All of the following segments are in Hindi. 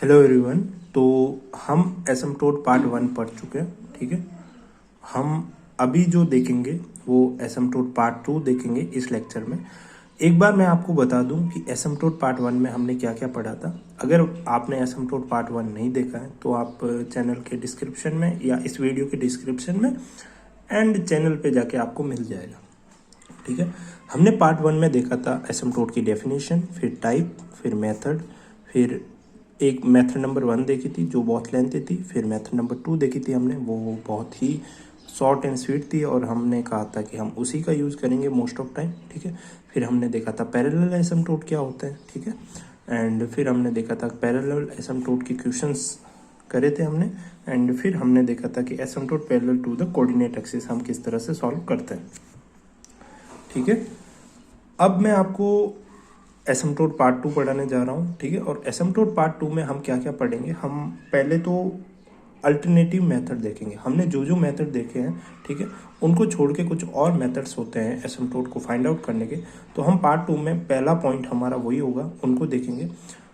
Hello everyone. तो हम एसिम्प्टोट पार्ट 1 पढ़ चुके हैं, ठीक है। हम अभी जो देखेंगे वो एसिम्प्टोट पार्ट 2 देखेंगे इस लेक्चर में। एक बार मैं आपको बता दूं कि एसिम्प्टोट पार्ट 1 में हमने क्या क्या पढ़ा था। अगर आपने एसिम्प्टोट पार्ट 1 नहीं देखा है तो आप चैनल के डिस्क्रिप्शन में या इस वीडियो के डिस्क्रिप्शन में एंड चैनल पे जाके आपको मिल जाएगा, ठीक है। हमने पार्ट 1 में देखा था एसिम्प्टोट की डेफिनेशन, फिर टाइप, फिर मेथड, फिर एक मेथड नंबर 1 देखी थी जो बहुत लेंथी थी, फिर मेथड नंबर 2 देखी थी हमने, वो बहुत ही शॉर्ट एंड स्वीट थी और हमने कहा था कि हम उसी का यूज़ करेंगे मोस्ट ऑफ टाइम, ठीक है। फिर हमने देखा था पैरेलल एसिम्प्टोट क्या होता है, ठीक है। एंड फिर हमने देखा था पैरेलल एसिम्प्टोट के क्वेश्चंस करे थे हमने। एंड फिर हमने देखा था कि asymptote parallel to the coordinate axis हम किस तरह से सॉल्व करते हैं, ठीक है। अब मैं आपको एसिम्प्टोट पार्ट 2 पढ़ाने जा रहा हूँ, ठीक है। और एसिम्प्टोट पार्ट 2 में हम क्या क्या पढ़ेंगे, हम पहले तो अल्टरनेटिव मेथड देखेंगे। हमने जो जो मेथड देखे हैं, ठीक है, उनको छोड़ के कुछ और मेथड्स होते हैं एसिम्प्टोट को फाइंड आउट करने के। तो हम पार्ट 2 में पहला पॉइंट हमारा वही होगा, उनको देखेंगे।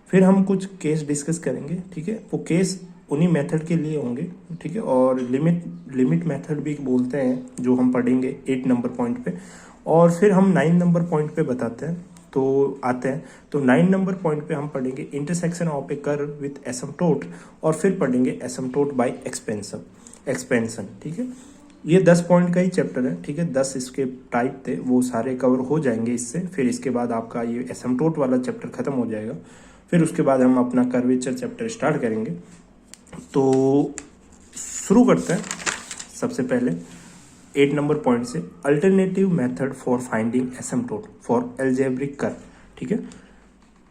फिर हम कुछ केस डिस्कस करेंगे, ठीक है। वो केस उन्हीं मेथड के लिए होंगे, ठीक है। और लिमिट मेथड भी बोलते हैं जो हम पढ़ेंगे 8 नंबर पॉइंट पे। और फिर हम 9 नंबर पॉइंट पे बताते हैं तो आते हैं। तो 9 नंबर पॉइंट पे हम पढ़ेंगे intersection of A curve with asymptote, और फिर पढ़ेंगे एसिम्प्टोट बाय एक्सपेंशन, ठीक है। ये 10 पॉइंट का ही चैप्टर है, ठीक है। 10 इसके टाइप थे, वो सारे कवर हो जाएंगे इससे। फिर इसके बाद आपका ये एसिम्प्टोट वाला चैप्टर खत्म हो जाएगा। फिर उसके बाद हम अपना कर्वेचर चैप्टर स्टार्ट करेंगे। तो शुरू करते हैं सबसे पहले 8 नंबर पॉइंट से, alternative method for finding asymptote for algebraic curve, ठीक है।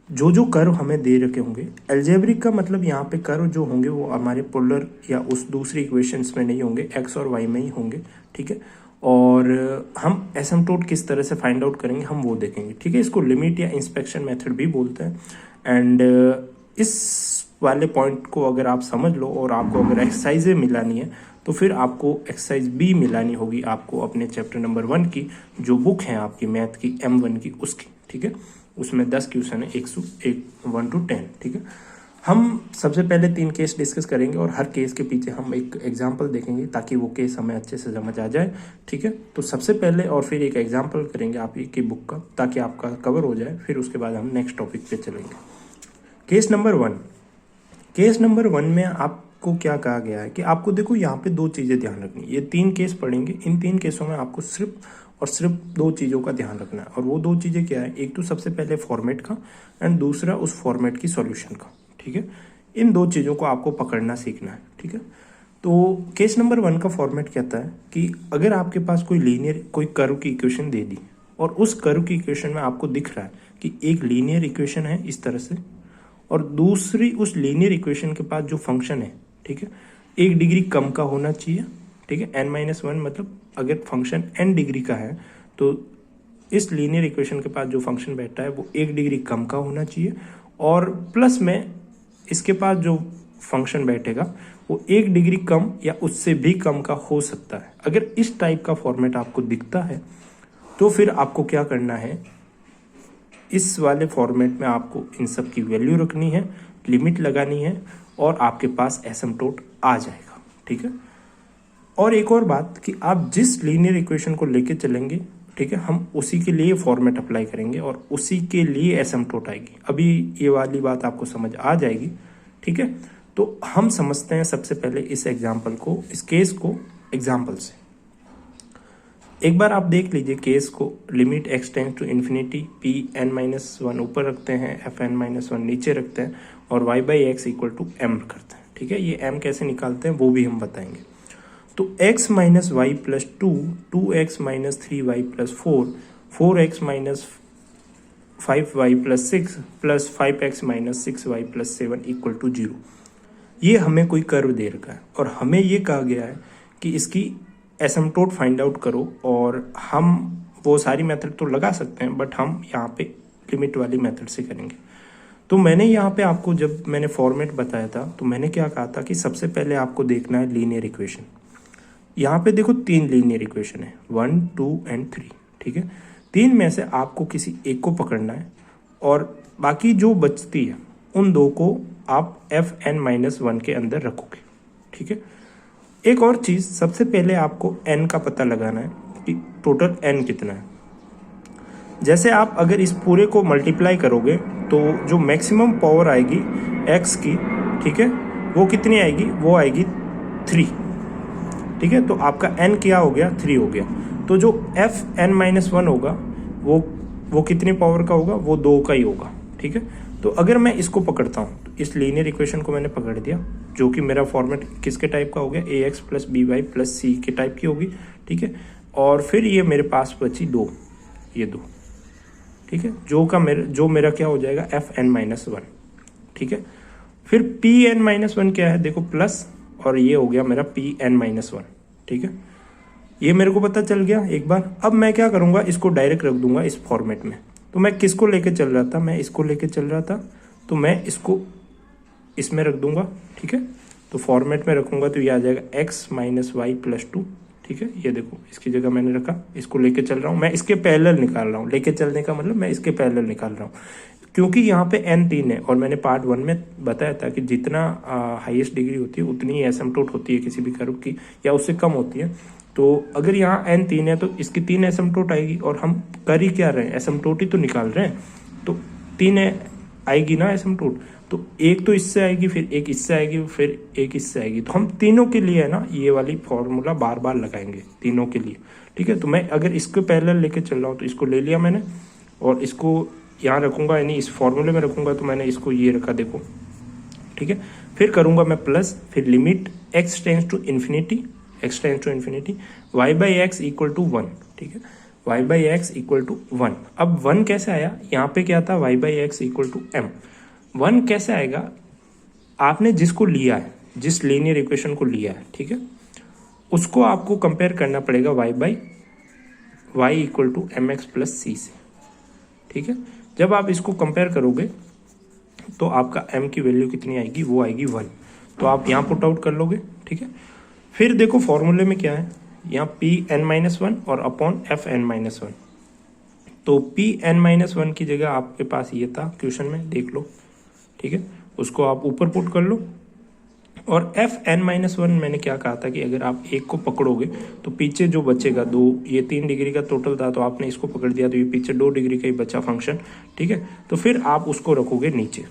जो जो कर्व हमें दे रखे होंगे, एल्जेब्रिक का मतलब यहाँ पे कर्व जो होंगे वो हमारे पोलर या उस दूसरी इक्वेशंस में नहीं होंगे, एक्स और वाई में ही होंगे, ठीक है। और हम एसिम्प्टोट किस तरह से फाइंड आउट करेंगे हम वो देखेंगे, ठीक है। इसको लिमिट या इंस्पेक्शन मेथड भी बोलते हैं। एंड इस वाले पॉइंट को अगर आप समझ लो और आपको अगर एक्सरसाइजें मिलानी है तो फिर आपको एक्सरसाइज बी मिलानी होगी आपको अपने चैप्टर नंबर 1 की, जो बुक है आपकी मैथ की M1 की, उसकी, ठीक है। उसमें 10 क्वेश्चन है, 1 to 10, ठीक है। हम सबसे पहले 3 केस डिस्कस करेंगे और हर केस के पीछे हम एक एग्जाम्पल देखेंगे ताकि वो केस हमें अच्छे से समझ आ जाए, ठीक है। तो सबसे पहले और फिर एक एग्जाम्पल करेंगे आप की बुक का ताकि आपका कवर हो जाए। फिर उसके बाद हम नेक्स्ट टॉपिक पे चलेंगे। Case number 1। केस नंबर 1 में आपको क्या कहा गया है कि आपको देखो यहाँ पे 2 चीज़ें ध्यान रखनी है। ये 3 केस पढ़ेंगे, इन 3 केसों में आपको सिर्फ और सिर्फ 2 चीज़ों का ध्यान रखना है। और वो 2 चीज़ें क्या है, एक तो सबसे पहले फॉर्मेट का एंड दूसरा उस फॉर्मेट की सॉल्यूशन का, ठीक है। इन 2 चीज़ों को आपको पकड़ना सीखना है, ठीक है। तो केस नंबर 1 का फॉर्मेट कहता है कि अगर आपके पास कोई लीनियर कोई कर्व की इक्वेशन दे दी और उस कर्व की इक्वेशन में आपको दिख रहा है कि एक लीनियर इक्वेशन है इस तरह से, और दूसरी उस लीनियर इक्वेशन के पास जो फंक्शन है, ठीक है, 1 डिग्री कम का होना चाहिए, ठीक है। n-1 मतलब अगर फंक्शन n डिग्री का है तो इस लीनियर इक्वेशन के पास जो फंक्शन बैठा है वो 1 डिग्री कम का होना चाहिए, और प्लस में इसके पास जो फंक्शन बैठेगा वो 1 डिग्री कम या उससे भी कम का हो सकता है। अगर इस टाइप का फॉर्मेट आपको दिखता है तो फिर आपको क्या करना है, इस वाले फॉर्मेट में आपको इन सब की वैल्यू रखनी है, लिमिट लगानी है, और आपके पास एसिम्प्टोट आ जाएगा, ठीक है। और एक और बात कि आप जिस लीनियर इक्वेशन को लेके चलेंगे, ठीक है, हम उसी के लिए फॉर्मेट अप्लाई करेंगे और उसी के लिए एसिम्प्टोट आएगी। अभी ये वाली बात आपको समझ आ जाएगी, ठीक है। तो हम समझते हैं सबसे पहले इस एग्जाम्पल को, इस केस को एग्जाम्पल से। एक बार आप देख लीजिए केस को, limit x tends to infinity Pn-1 ऊपर रखते हैं, Fn-1 नीचे रखते हैं, और y/x इक्वल टू m करते हैं, ठीक है। ये m कैसे निकालते हैं वो भी हम बताएंगे। तो x minus y plus 2, 2x minus 3y plus 4, 4x minus 5y plus 6 plus 5x minus 6y plus 7 equal to 0। ये हमें कोई कर्व दे रखा है और हमें ये कहा गया है कि इसकी एसिम्प्टोट फाइंड आउट करो। और हम वो सारी मेथड तो लगा सकते हैं बट हम यहाँ पे लिमिट वाली मेथड से करेंगे। तो मैंने यहाँ पे आपको जब मैंने फॉर्मेट बताया था तो मैंने क्या कहा था कि सबसे पहले आपको देखना है लीनियर इक्वेशन। यहाँ पे देखो 3 लीनियर इक्वेशन है, 1, 2 एंड 3, ठीक है। 3 में से आपको किसी एक को पकड़ना है और बाकी जो बचती है उन 2 को आप एफ एन माइनस वन के अंदर रखोगे, ठीक है। एक और चीज़, सबसे पहले आपको एन का पता लगाना है कि टोटल एन कितना है। जैसे आप अगर इस पूरे को मल्टीप्लाई करोगे तो जो मैक्सिमम पावर आएगी एक्स की, ठीक है, वो कितनी आएगी, वो आएगी 3, ठीक है। तो आपका n क्या हो गया, 3 हो गया। तो जो एफ एन माइनस वन होगा वो कितनी पावर का होगा, वो 2 का ही होगा, ठीक है। तो अगर मैं इसको पकड़ता हूँ, तो इस लीनियर इक्वेशन को मैंने पकड़ दिया, जो कि मेरा फॉर्मेट किसके टाइप का हो गया, A X plus B Y plus C के टाइप की होगी, ठीक है। और फिर ये मेरे पास बची 2, ये 2, ठीक है, जो मेरा क्या हो जाएगा, एफ एन माइनस वन, ठीक है। फिर पी एन माइनस वन क्या है, देखो प्लस, और ये हो गया मेरा पी एन माइनस वन, ठीक है। ये मेरे को पता चल गया एक बार। अब मैं क्या करूँगा, इसको डायरेक्ट रख दूंगा इस फॉर्मेट में। तो मैं किसको लेके चल रहा था, मैं इसको लेके चल रहा था, तो मैं इसको इसमें रख दूंगा, ठीक है। तो फॉर्मेट में रखूंगा तो ये आ जाएगा एक्स माइनस वाई प्लस 2, ठीक है। ये देखो इसकी जगह मैंने रखा, इसको लेके चल रहा हूँ, मैं इसके पैरेलल निकाल रहा हूँ। लेके चलने का मतलब मैं इसके पैरेलल निकाल रहा हूँ, क्योंकि यहाँ पे n 3 है, और मैंने पार्ट 1 में बताया था कि जितना हाईएस्ट डिग्री होती है उतनी ही एसिम्पटोट होती है किसी भी कर्व की, या उससे कम होती है। तो अगर यहाँ n 3 है तो इसकी 3 एसिम्पटोट आएगी, और हम कर ही क्या रहे हैं, एसिम्पटोट ही तो निकाल रहे हैं। तो 3 आएगी ना एसिम्पटोट, तो एक तो इससे आएगी, फिर एक इससे आएगी, फिर एक इससे आएगी। तो हम तीनों के लिए है ना ये वाली फॉर्मूला बार बार लगाएंगे तीनों के लिए, ठीक है। तो मैं अगर इसको पैरेलल लेके चल रहा हूँ तो इसको ले लिया मैंने, और इसको यहाँ रखूंगा, यानी इस फॉर्मूले में रखूंगा, तो मैंने इसको ये रखा, देखो, ठीक है। फिर करूंगा मैं प्लस, फिर limit x tends to infinity, x tends to infinity, y by x equal to 1, ठीक है, y by x equal to 1। अब 1 कैसे आया, यहाँ पे क्या था, y by x equal to m. 1 कैसे आएगा, आपने जिसको लिया है, जिस लीनियर इक्वेशन को लिया है, ठीक है, उसको आपको कंपेयर करना पड़ेगा Y by Y equal to M X plus C से, ठीक है। जब आप इसको कंपेयर करोगे तो आपका m की वैल्यू कितनी आएगी, वो आएगी 1। तो आप यहाँ पुट आउट कर लोगे, ठीक है। फिर देखो फॉर्मूले में क्या है, यहाँ पी एन माइनस वन और upon f n minus one. तो पी एन माइनस वन की जगह आपके पास ये था क्वेश्चन में, देख लो, ठीक है, उसको आप ऊपर पुट कर लो। और एफ एन माइनस वन मैंने क्या कहा था कि अगर आप एक को पकड़ोगे तो पीछे जो बचेगा 2, ये 3 डिग्री का टोटल था, तो आपने इसको पकड़ दिया तो ये पीछे 2 डिग्री का ही बचा फंक्शन, ठीक है। तो फिर आप उसको रखोगे नीचे।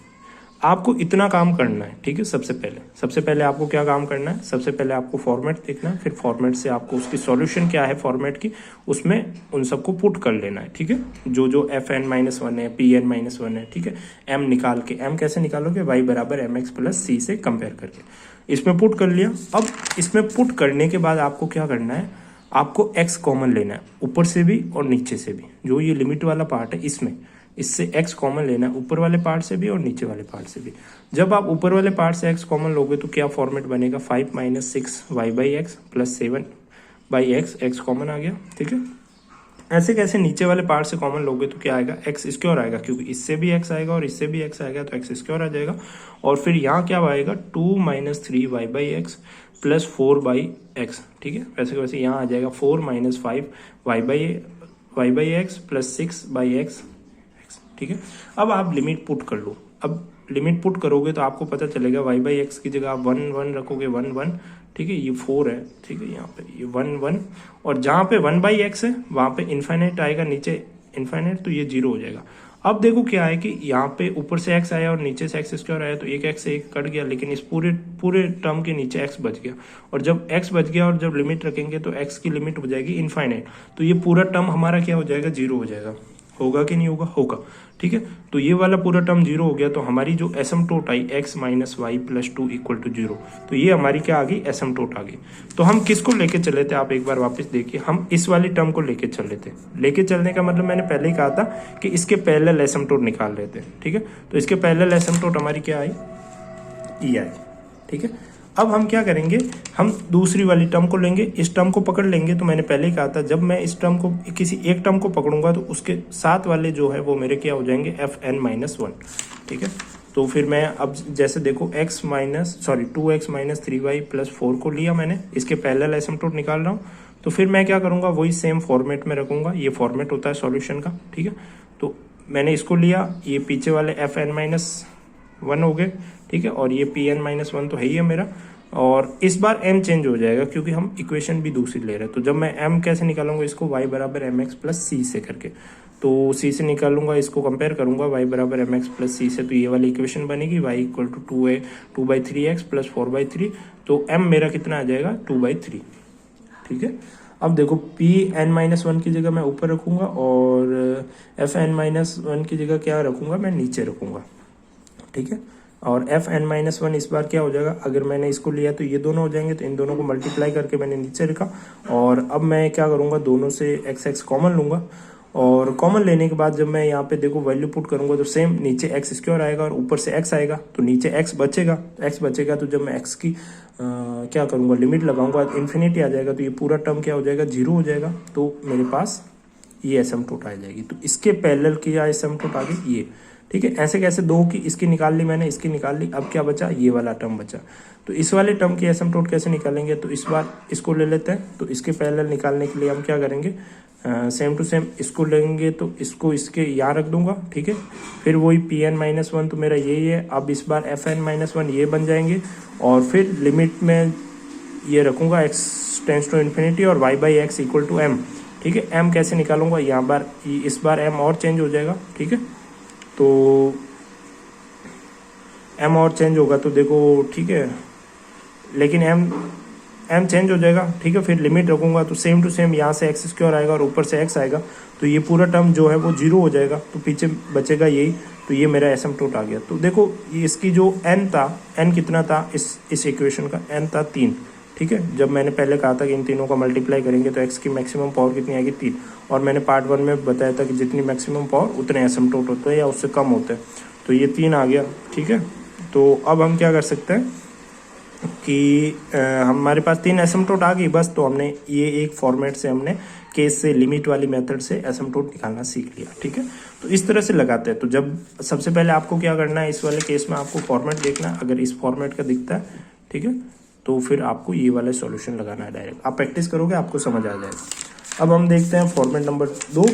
आपको इतना काम करना है, ठीक है। सबसे पहले आपको क्या काम करना है, सबसे पहले आपको फॉर्मेट देखना है, फिर फॉर्मेट से आपको उसकी सॉल्यूशन क्या है फॉर्मेट की, उसमें उन सबको पुट कर लेना है, ठीक है। जो एफ एन माइनस वन है, पी एन माइनस वन है, ठीक है, एम निकाल के, एम कैसे निकालोगे, वाई बराबर एम एक्स प्लस सी से कंपेयर करके इसमें पुट कर लिया। अब इसमें पुट करने के बाद आपको क्या करना है, आपको एक्स कॉमन लेना है, ऊपर से भी और नीचे से भी। जो ये लिमिट वाला पार्ट है इसमें, इससे x कॉमन लेना है, ऊपर वाले पार्ट से भी और नीचे वाले पार्ट से भी। जब आप ऊपर वाले पार्ट से x कॉमन लोगे तो क्या फॉर्मेट बनेगा, 5 minus 6 Y by x plus 7 by X, X common आ गया, ठीक है। ऐसे कैसे नीचे वाले पार्ट से कॉमन लोगे तो क्या आएगा, एक्स स्क्वायर आएगा, क्योंकि इससे भी x आएगा और इससे भी x आएगा, तो एक्स स्क्वायर आ जाएगा। और फिर यहाँ क्या आएगा, 2 minus 3 y by x plus 4 by x, ठीक है। वैसे वैसे यहाँ आ जाएगा 4 minus 5 y by x plus 6 by x, ठीक है। अब आप लिमिट पुट कर लो। अब लिमिट पुट करोगे तो आपको पता चलेगा वाई बाई एक्स की जगह आप 1 1 रखोगे, 1 1, ठीक है, ये 4 है, ठीक है, यहाँ पे ये 1 1, और जहाँ पे 1 बाई एक्स है वहाँ पे इन्फाइनाइट आएगा, नीचे इन्फाइनाइट, तो ये 0 हो जाएगा। अब देखो क्या है कि यहाँ पे ऊपर से x आया और नीचे से एक्स स्क्वायर आया, तो एक x से एक कट गया, लेकिन इस पूरे टर्म के नीचे x बच गया। और जब x बच गया और जब लिमिट रखेंगे तो x की लिमिट हो जाएगी इन्फाइनाइट, तो ये पूरा टर्म हमारा क्या हो जाएगा, 0 हो जाएगा। होगा कि नहीं होगा, होगा, ठीक है। तो ये वाला पूरा टर्म 0 हो गया, तो हमारी जो एसिम्पटोट आई x minus y plus 2 equal to 0, तो ये हमारी क्या आ गई, एसिम्पटोट आ गई। तो हम किसको लेके चले थे, आप एक बार वापस देखिए, हम इस वाली टर्म को लेके चले थे। लेके चलने का मतलब मैंने पहले ही कहा था कि इसके पैरेलल एसिम्पटोट निकाल रहे थे, ठीक है। तो इसके पैरेलल एसिम्पटोट हमारी क्या आई, ई आई, ठीक है। अब हम क्या करेंगे, हम दूसरी वाली टर्म को लेंगे, इस टर्म को पकड़ लेंगे। तो मैंने पहले ही कहा था जब मैं इस टर्म को, किसी एक टर्म को पकड़ूंगा तो उसके साथ वाले जो है वो मेरे क्या हो जाएंगे, एफ एन माइनस वन, ठीक है। तो फिर मैं अब जैसे देखो 2x माइनस 3y प्लस 4 को लिया मैंने, इसके पैरेलल एसिम्पटोट निकाल रहा हूँ। तो फिर मैं क्या करूँगा, वही सेम फॉर्मेट में रखूँगा, ये फॉर्मेट होता है सॉल्यूशन का, ठीक है। तो मैंने इसको लिया, ये पीछे वाले एफ एन माइनस वन हो गए, ठीक है, और ये पी एन माइनस वन तो है ही है मेरा, और इस बार m चेंज हो जाएगा क्योंकि हम इक्वेशन भी दूसरी ले रहे हैं। तो जब मैं m कैसे निकालूंगा इसको, y बराबर एम एक्स प्लस सी से करके, तो c से निकालूंगा, इसको कंपेयर करूंगा y बराबर एम एक्स प्लस सी से, तो ये वाली इक्वेशन बनेगी y equal to 2/3x plus 4/3, तो m मेरा कितना आ जाएगा 2/3। ठीक है, अब देखो पी एन माइनस वन की जगह मैं ऊपर रखूंगा और एफ एन माइनस वन की जगह क्या रखूंगा, मैं नीचे रखूंगा। ठीक है, और एफ एन माइनस वन इस बार क्या हो जाएगा, अगर मैंने इसको लिया तो ये दोनों हो जाएंगे, तो इन दोनों को मल्टीप्लाई करके मैंने नीचे रखा। और अब मैं क्या करूँगा, दोनों से एक्स एक्स कॉमन लूँगा, और कॉमन लेने के बाद जब मैं यहाँ पे देखो वैल्यू पुट करूँगा तो सेम नीचे एक्स स्क्वायर आएगा और ऊपर से एक्स आएगा, तो नीचे एक्स बचेगा। तो जब मैं एक्स की क्या करूँगा, लिमिट लगाऊंगा, इन्फिनिटी आ जाएगा, तो ये पूरा टर्म क्या हो जाएगा, जीरो हो जाएगा। तो मेरे पास ये एसिम्पटोट आ जाएगी। तो इसके पैरेलल किया एसिम्पटोट आ गई ये। ठीक है, ऐसे कैसे दो की इसकी निकाल ली मैंने, इसकी निकाल ली, अब क्या बचा, ये वाला टर्म बचा। तो इस वाले टर्म की एसिम्पटोट कैसे निकालेंगे, तो इस बार इसको ले लेते हैं। तो इसके पैरेलल निकालने के लिए हम क्या करेंगे, सेम टू सेम इसको लेंगे, तो इसको इसके यहाँ रख दूंगा। ठीक है, फिर वही पी एन माइनस वन तो मेरा यही है। अब इस बार एफ एन माइनस वन ये बन जाएंगे, और फिर लिमिट में ये रखूंगा एक्स टेंस टू इन्फिनिटी और y by x equal to m. ठीक है, एम कैसे निकालूंगा, यहाँ बार इस बार एम और चेंज हो जाएगा। ठीक है, तो एम और चेंज होगा तो देखो, ठीक है, लेकिन एम चेंज हो जाएगा। ठीक है, फिर लिमिट रखूंगा तो सेम टू सेम यहाँ से एक्स स्क्वायर आएगा और ऊपर से एक्स आएगा, तो ये पूरा टर्म जो है वो जीरो हो जाएगा, तो पीछे बचेगा यही। तो ये मेरा एसिम्पटोट आ गया। तो देखो ये इसकी जो n था, n कितना था इस इक्वेशन का, n था 3। ठीक है, जब मैंने पहले कहा था कि इन तीनों का मल्टीप्लाई करेंगे तो x की मैक्सिमम पावर कितनी आएगी, 3। और मैंने पार्ट 1 में बताया था कि जितनी मैक्सिमम पावर उतने एसिम्पटोट होते हैं या उससे कम होते हैं, तो ये 3 आ गया। ठीक है, तो अब हम क्या कर सकते हैं कि हमारे पास 3 एसिम्पटोट आ गई बस। तो हमने ये एक फॉर्मेट से हमने केस से, लिमिट वाली मेथड से एसिम्पटोट निकालना सीख लिया। ठीक है, तो इस तरह से लगाते हैं। तो जब सबसे पहले आपको क्या करना है, इस वाले केस में आपको फॉर्मेट देखना है। अगर इस फॉर्मेट का दिखता है, ठीक है, तो फिर आपको ये वाला सॉल्यूशन लगाना है डायरेक्ट। आप प्रैक्टिस करोगे आपको समझ आ जाएगा। अब हम देखते हैं फॉर्मेट नंबर 2।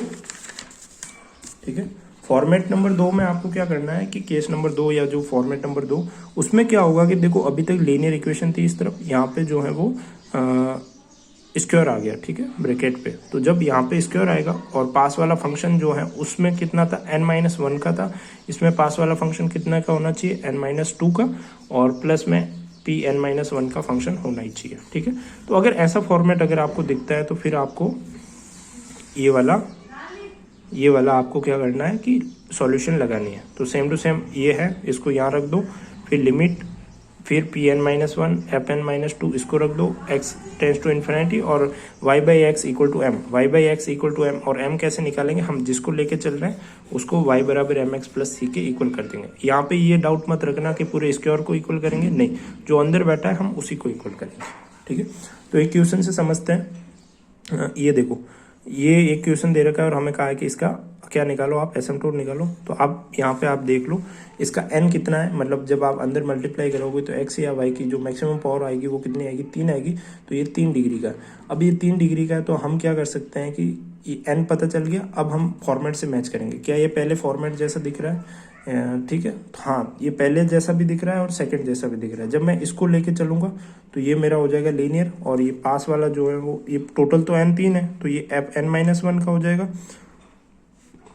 ठीक है, फॉर्मेट नंबर 2 में आपको क्या करना है कि केस नंबर 2 या जो फॉर्मेट नंबर 2, उसमें क्या होगा कि देखो अभी तक लीनियर इक्वेशन थी इस तरफ, यहाँ पे जो है वो स्क्वायर आ गया। ठीक है, ब्रैकेट पे। तो जब यहाँ पे स्क्वायर आएगा और पास वाला फंक्शन जो है उसमें कितना था, n-1 का था, इसमें पास वाला फंक्शन कितना का होना चाहिए, n-2 का, और प्लस में पी n-1 का फंक्शन होना ही चाहिए। ठीक है, तो अगर ऐसा फॉर्मेट अगर आपको दिखता है तो फिर आपको ये वाला आपको क्या करना है कि सॉल्यूशन लगानी है। तो सेम टू सेम ये है, इसको यहाँ रख दो, फिर लिमिट, फिर पी n-1 एफ n-2 इसको रख दो, x टेंस टू इन्फिनिटी, और y by x equal to m, y by x equal to m. और m कैसे निकालेंगे, हम जिसको लेके चल रहे हैं उसको y बराबर एम एक्स प्लस सी के इक्वल कर देंगे। यहाँ पे ये डाउट मत रखना कि पूरे स्क्वायर को इक्वल करेंगे, नहीं, जो अंदर बैठा है हम उसी को इक्वल करेंगे। ठीक है, तो एक क्वेश्चन से समझते हैं। ये देखो, ये एक क्वेश्चन दे रखा है और हमें कहा है कि इसका क्या निकालो, आप एसिम्पटोट निकालो। तो अब यहाँ पे आप देख लो इसका n कितना है, मतलब जब आप अंदर मल्टीप्लाई करोगे तो x या y की जो मैक्सिमम पावर आएगी वो कितनी आएगी, 3 आएगी। तो ये 3 डिग्री का है। अब ये 3 डिग्री का है, तो हम क्या कर सकते हैं कि ये n पता चल गया। अब हम फॉर्मेट से मैच करेंगे। क्या ये पहले फॉर्मेट जैसा दिख रहा है, ठीक है, हाँ, ये पहले जैसा भी दिख रहा है और सेकंड जैसा भी दिख रहा है। जब मैं इसको लेके चलूंगा तो ये मेरा हो जाएगा लीनियर, और ये पास वाला जो है वो, ये टोटल तो n3 है, तो ये एफ n-1 का हो जाएगा,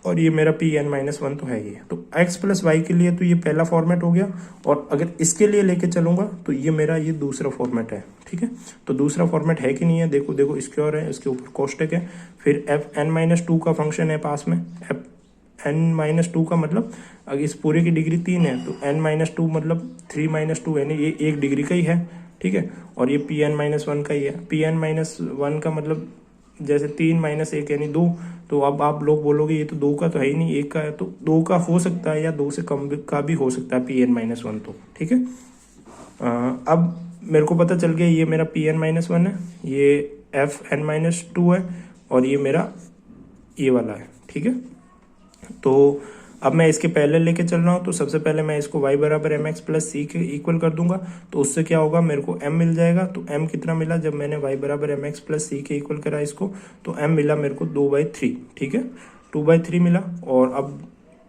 और ये मेरा पी n-1 तो है ये। तो x प्लस वाई के लिए तो ये पहला फॉर्मेट हो गया, और अगर इसके लिए लेके चलूंगा तो ये मेरा ये दूसरा फॉर्मेट है। ठीक है, तो दूसरा फॉर्मेट है कि नहीं है, देखो देखो, स्क्वायर है, इसके ऊपर कोष्टक है, फिर एफ n-2 का फंक्शन है पास में, एफ n-2 का मतलब अगर इस पूरे की डिग्री 3 है तो n-2 मतलब 3-2, यानी ये 1 डिग्री का ही है। ठीक है, और ये पी n-1 का ही है। पी n-1 का मतलब जैसे 3 - 1 यानी 2। तो अब आप लोग बोलोगे ये तो 2 का तो है ही नहीं, 1 का है, तो 2 का हो सकता है या 2 से कम का भी हो सकता है पी n-1 तो। ठीक है, अब मेरे को पता चल गया ये मेरा पी n-1 है, ये एफ n-2 है, और ये मेरा ये वाला है। ठीक है, तो अब मैं इसके पहले लेके चल रहा हूँ। तो सबसे पहले मैं इसको y बराबर एम एक्स प्लस सी के इक्वल कर दूंगा, तो उससे क्या होगा, मेरे को m मिल जाएगा। तो m कितना मिला, जब मैंने y बराबर एम एक्स प्लस सी के इक्वल करा इसको, तो m मिला मेरे को 2/3। ठीक है, 2/3 मिला। और अब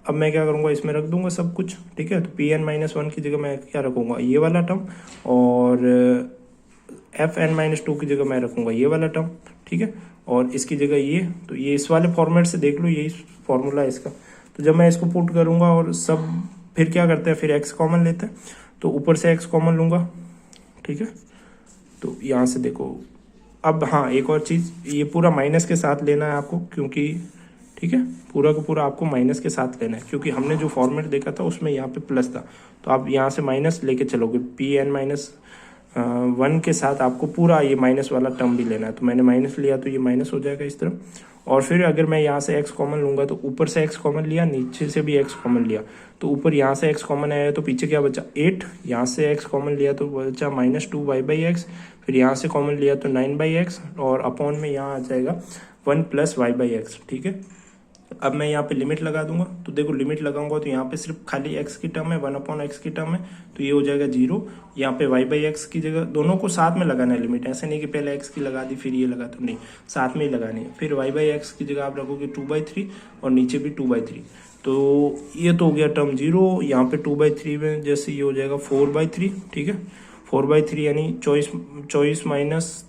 अब मैं क्या करूँगा, इसमें रख दूंगा सब कुछ, ठीक है। तो पी एन माइनस वन की जगह मैं क्या रखूँगा, ये वाला टर्म, और एफ एन माइनस टू की जगह मैं रखूँगा ये वाला टर्म, ठीक है। और इसकी जगह ये, तो ये इस वाले फॉर्मेट से देख लो, यही फॉर्मूला है इसका। तो जब मैं इसको पुट करूँगा और सब, फिर क्या करते हैं, फिर एक्स कॉमन लेते हैं, तो ऊपर से एक्स कॉमन लूँगा, ठीक है। तो यहाँ से देखो, अब हाँ एक और चीज़, ये पूरा माइनस के साथ लेना है आपको, क्योंकि ठीक है, पूरा का पूरा आपको माइनस के साथ लेना है, क्योंकि हमने जो फॉर्मेट देखा था उसमें यहाँ पे प्लस था, तो आप यहाँ से माइनस लेके चलोगे, पी एन माइनस वन के साथ आपको पूरा ये माइनस वाला टर्म भी लेना है। तो मैंने माइनस लिया तो ये माइनस हो जाएगा इस तरफ, और फिर अगर मैं यहाँ से x कॉमन लूँगा तो ऊपर से x कॉमन लिया, नीचे से भी x कॉमन लिया, तो ऊपर यहाँ से x कॉमन आया तो पीछे क्या बचा 8, यहाँ से x कॉमन लिया तो बचा -2y/x, फिर यहाँ से कॉमन लिया तो 9/x, और अपॉन में यहाँ आ जाएगा 1 + y/x, ठीक है। अब मैं यहाँ पे लिमिट लगा दूंगा, तो देखो लिमिट लगाऊंगा तो यहाँ पे सिर्फ खाली x की टर्म है, 1/x की टर्म है, तो ये हो जाएगा 0। यहाँ पे y/x की जगह, दोनों को साथ में लगाना है लिमिट, ऐसे नहीं कि पहले x की लगा दी फिर ये लगा, तो नहीं, साथ में ही लगानी है। फिर y/x की जगह आप रखोगे 2/3 और नीचे भी 2/3, तो ये तो हो गया टर्म 0। यहाँ पे 2/3 में जैसे ये हो जाएगा 4/3, ठीक है, 4/3 यानी चॉइस माइनस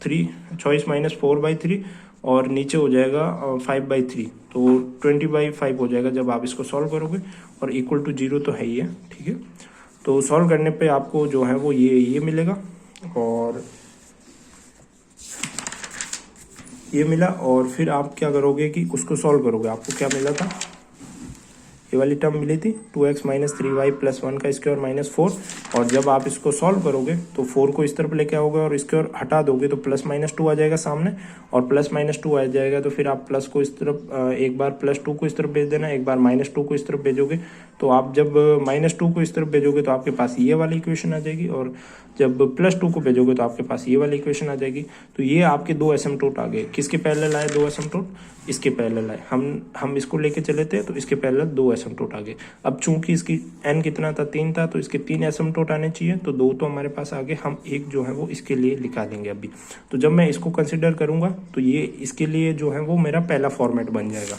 4/3, और नीचे हो जाएगा 5/3, तो 20/5 हो जाएगा जब आप इसको सॉल्व करोगे, और इक्वल टू 0 तो है ही है, ठीक है। तो सॉल्व करने पे आपको जो है वो ये मिलेगा, और ये मिला, और फिर आप क्या करोगे कि उसको सॉल्व करोगे, आपको क्या मिला था, ये वाली टर्म मिली थी 2x - 3y + 1 का स्क्वायर -4, और जब आप इसको सॉल्व करोगे तो 4 को इस तरफ लेके आओगे और स्क्वायर हटा दोगे तो +-2 आ जाएगा सामने, और +-2 आ जाएगा तो फिर आप प्लस को इस तरफ, एक बार +2 को इस तरफ भेज देना, एक बार -2 को इस तरफ भेजोगे, तो आप जब -2 को इस तरफ भेजोगे तो आपके पास ये वाली इक्वेशन आ जाएगी, और जब +2 को भेजोगे तो आपके पास ये वाली इक्वेशन आ जाएगी। तो ये आपके दो एसिम्पटोट आ गए। किसके पैरेलल आए दो एसिम्पटोट, इसके पैरेलल आए, हम इसको लेके चले थे तो इसके पैरेलल दो एसिम्पटोट आ गए। अब चूंकि इसकी n कितना था, 3 था, तो इसके 3 एसिम्पटोट आने चाहिए, तो 2 तो हमारे पास आ गए, हम एक जो है वो इसके लिए निकालेंगे अभी। तो जब मैं इसको कंसिडर करूंगा तो ये इसके लिए जो है वो मेरा पहला फॉर्मेट बन जाएगा।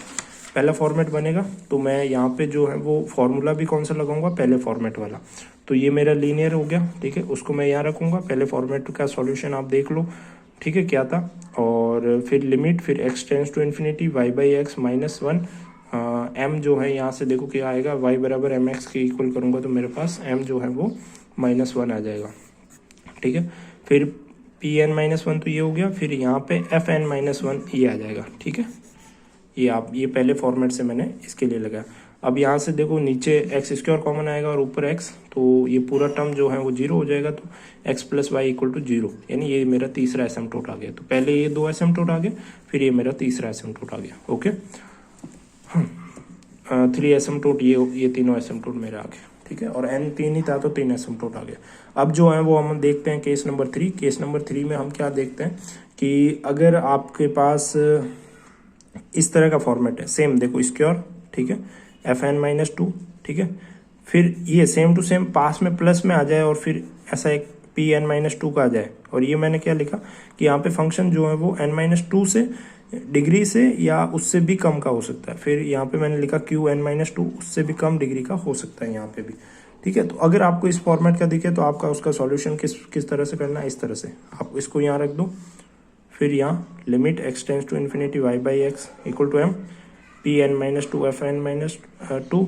पहला फॉर्मेट बनेगा तो मैं यहाँ पे जो है वो फॉर्मूला भी कौन सा लगाऊंगा, पहले फॉर्मेट वाला। तो ये मेरा लीनियर हो गया, ठीक है, उसको मैं यहाँ रखूंगा। पहले फॉर्मेट का सॉल्यूशन आप देख लो, ठीक है, क्या था, और फिर लिमिट, फिर x tends to infinity y/x -1, m जो है यहाँ से देखो क्या आएगा, y = mx के इक्वल करूँगा तो मेरे पास m जो है वो -1 आ जाएगा, ठीक है। फिर Pn-1 तो ये हो गया, फिर यहाँ पे Fn-1 ये आ जाएगा, ठीक है। ये पहले फॉर्मेट से मैंने इसके लिए लगाया। अब यहाँ से देखो नीचे x² कॉमन आएगा और ऊपर x, तो ये पूरा टर्म जो है वो 0 हो जाएगा, तो x + y = 0, यानी ये मेरा तीसरा एसिम्पटोट आ गया। तो पहले ये दो एसिम्पटोट आ गए, फिर ये मेरा तीसरा एसिम्पटोट आ गया, ओके। 3 एसिम्पटोट, ये तीनों एसिम्पटोट मेरे आ गए, ठीक है, और n 3 ही था तो 3 एसिम्पटोट आ गया। अब जो है वो हम देखते हैं केस नंबर 3। केस नंबर 3 में हम क्या देखते हैं कि अगर आपके पास इस तरह का फॉर्मेट है, सेम देखो स्क्वायर, ठीक है, Fn-2, ठीक है, फिर ये सेम टू सेम पास में प्लस में आ जाए, और फिर ऐसा एक Pn-2 का आ जाए, और ये मैंने क्या लिखा कि यहाँ पे फंक्शन जो है वो n-2 से डिग्री से या उससे भी कम का हो सकता है। फिर यहाँ पे मैंने लिखा Qn-2 उससे भी कम डिग्री का हो सकता है यहाँ पे भी, ठीक है। तो अगर आपको इस फॉर्मेट का दिखे तो आपका उसका सॉल्यूशन किस तरह से करना है, इस तरह से आप इसको यहाँ रख दो, फिर यहाँ limit x tends to infinity y/x = m Pn-2 Fn-2,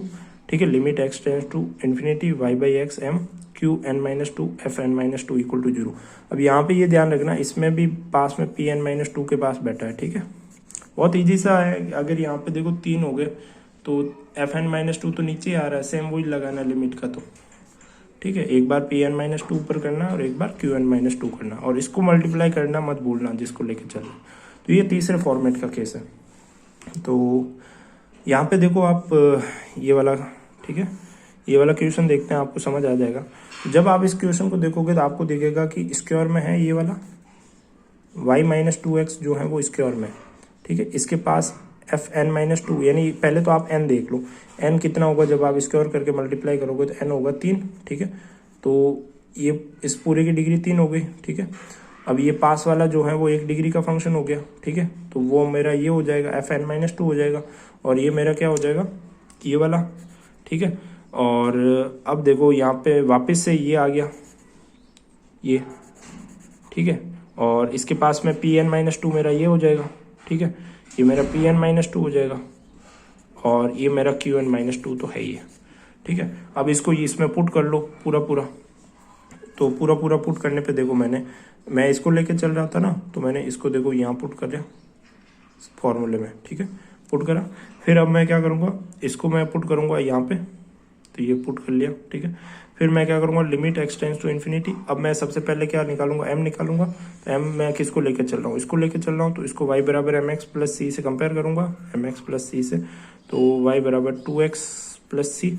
ठीक है, limit x tends to infinity y/x m Qn-2 Fn-2 = 0। अब यहाँ पे ये ध्यान रखना, इसमें भी पास में Pn-2 के पास बैठा है, ठीक है, बहुत इजी सा है। अगर यहाँ पे देखो 3 हो गए तो Fn-2 तो नीचे आ रहा है, सेम वही लगाना लिमिट का, तो ठीक है, एक बार Pn-2 ऊपर करना और एक बार Qn-2 करना, और इसको मल्टीप्लाई करना मत भूलना जिसको लेके चलना। तो ये तीसरे फॉर्मेट का केस है। तो यहाँ पे देखो आप ये वाला, ठीक है, ये वाला क्वेश्चन देखते हैं, आपको समझ आ जाएगा। जब आप इस क्वेश्चन को देखोगे तो आपको दिखेगा कि स्क्वायर में है ये वाला y-2x जो है वो स्क्वायर में, ठीक है, इसके पास Fn-2, यानी पहले तो आप n देख लो, n कितना होगा जब आप स्क्वायर करके मल्टीप्लाई करोगे तो n होगा 3, ठीक है। तो ये इस पूरे की डिग्री 3 हो गई, ठीक है। अब ये पास वाला जो है वो 1 डिग्री का फंक्शन हो गया, ठीक है, तो वो मेरा ये हो जाएगा Fn-2 हो जाएगा, और ये मेरा क्या हो जाएगा, ये वाला ठीक है। और अब देखो यहाँ पे वापस से ये आ गया ये, ठीक है। और इसके पास में पी एन माइनस टू मेरा ये हो जाएगा, ठीक है। ये मेरा पी एन माइनस टू हो जाएगा और ये मेरा क्यू एन माइनस टू तो है ही है, ठीक है। अब इसको इसमें पुट कर लो पूरा पूरा, तो पूरा पूरा पुट करने पे देखो मैं इसको लेके चल रहा था ना, तो मैंने इसको देखो यहाँ पुट कर दिया फॉर्मूले में, ठीक है, पुट करा। फिर अब मैं क्या करूँगा, इसको मैं पुट करूँगा यहाँ पे, तो ये पुट कर लिया, ठीक है। फिर मैं क्या करूँगा, limit x tends to infinity. अब मैं सबसे पहले क्या निकालूंगा, एम निकालूंगा। तो एम मैं किसको लेके चल रहा हूँ, इसको लेके चल रहा हूँ, तो इसको वाई बराबर एम एक्स प्लस सी से कंपेयर करूंगा, एम एक्स प्लस सी से। तो वाई बराबर two X plus C,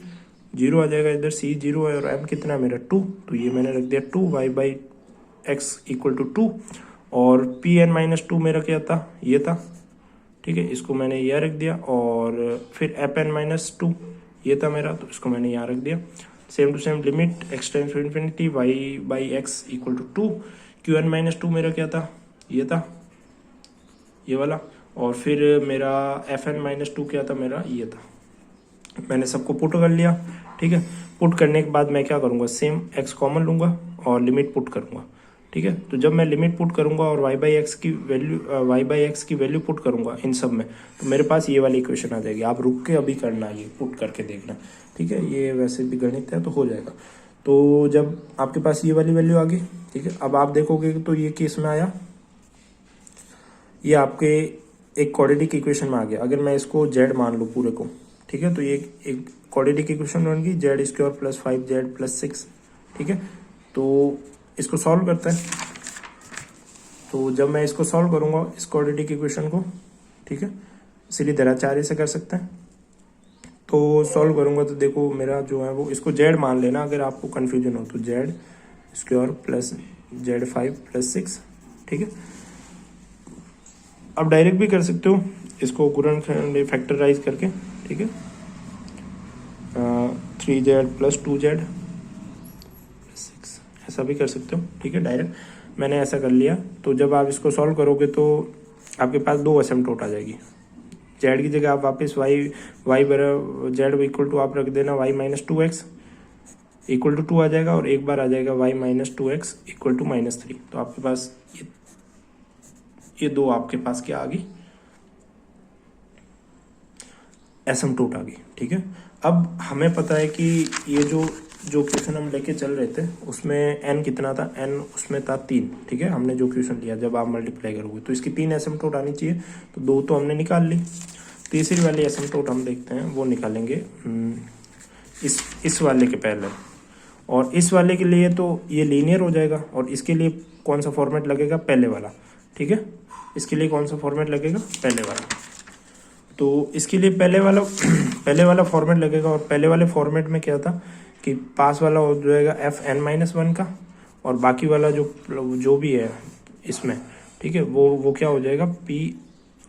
zero आ जाएगा, इधर सी जीरो है और एम कितना है मेरा टू, तो ये मैंने रख दिया two, y by x equal to two. और पी एन माइनस टू मेरा क्या था, ये था, ठीक है, इसको मैंने यह रख दिया। और फिर एफ एन माइनस टू ये था मेरा, तो इसको मैंने यहाँ रख दिया। Same to same limit x tends to infinity y by x equal to two. Q n minus two मेरा क्या था, ये था, ये वाला। और फिर मेरा एफ एन माइनस टू क्या था मेरा, ये था। मैंने सबको पुट कर लिया, ठीक है। पुट करने के बाद मैं क्या करूँगा, सेम एक्स कॉमन लूँगा और लिमिट पुट करूँगा, ठीक है। तो जब मैं लिमिट पुट करूँगा और वाई बाई एक्स की वैल्यू पुट करूँगा इन सब में, तो मेरे पास ये वाली इक्वेशन आ जाएगी। आप रुक के अभी करना, ये पुट करके देखना, ठीक है। ये वैसे भी गणित है तो हो जाएगा। तो जब आपके पास ये वाली वैल्यू आ गई, ठीक है, अब आप देखोगे तो ये केस में आया, ये आपके एक क्वाड्रेटिक इक्वेशन में आ गया। अगर मैं इसको जेड मान लूँ पूरे को, ठीक है, तो ये एक क्वाड्रेटिक इक्वेशन बन गई, Z square plus 5z plus 6, ठीक है। तो इसको सॉल्व करते हैं। तो जब मैं इसको सॉल्व करूंगा इस क्वाड्रेटिक इक्वेशन को, ठीक है, सीधी तरह 4 से कर सकते हैं। तो सॉल्व करूंगा तो देखो मेरा जो है वो, इसको जेड मान लेना अगर आपको कन्फ्यूजन हो, तो Z square plus Z 5 plus 6, ठीक है। अब डायरेक्ट भी कर सकते हो इसको गुणन फैक्टराइज करके, ठीक है, 3z प्लस 2z प्लस 6, ऐसा भी कर सकते हो, ठीक है, डायरेक्ट। मैंने ऐसा कर लिया। तो जब आप इसको सॉल्व करोगे तो आपके पास दो असिम्प्टोट आ जाएगी। जेड की जगह आप वापस वाई बराबर जेड इक्वल टू आप रख देना y minus two x equal to 2 आ जाएगा, और एक बार आ जाएगा y minus two x equal to -3। तो आपके पास ये दो आपके पास क्या आ गई, एसिम्प्टोट आ गई, ठीक है। अब हमें पता है कि ये जो क्वेश्चन हम लेके चल रहे थे उसमें n कितना था, n उसमें था 3, ठीक है। हमने जो क्वेश्चन लिया जब आप मल्टीप्लाई करोगे तो इसकी 3 एसिम्प्टोट आनी चाहिए, तो 2 तो हमने निकाल ली। तीसरी वाली एसिम्प्टोट हम देखते हैं, वो निकालेंगे इस वाले के पहले। और इस वाले के लिए तो ये लीनियर हो जाएगा, और इसके लिए कौन सा फॉर्मेट लगेगा, पहले वाला, ठीक है। इसके लिए कौन सा फॉर्मेट लगेगा, पहले वाला। तो इसके लिए पहले वाला फॉर्मेट लगेगा, और पहले वाले फॉर्मेट में क्या था कि पास वाला हो जाएगा एफ एन माइनस वन का, और बाकी वाला जो भी है इसमें, ठीक है, वो क्या हो जाएगा पी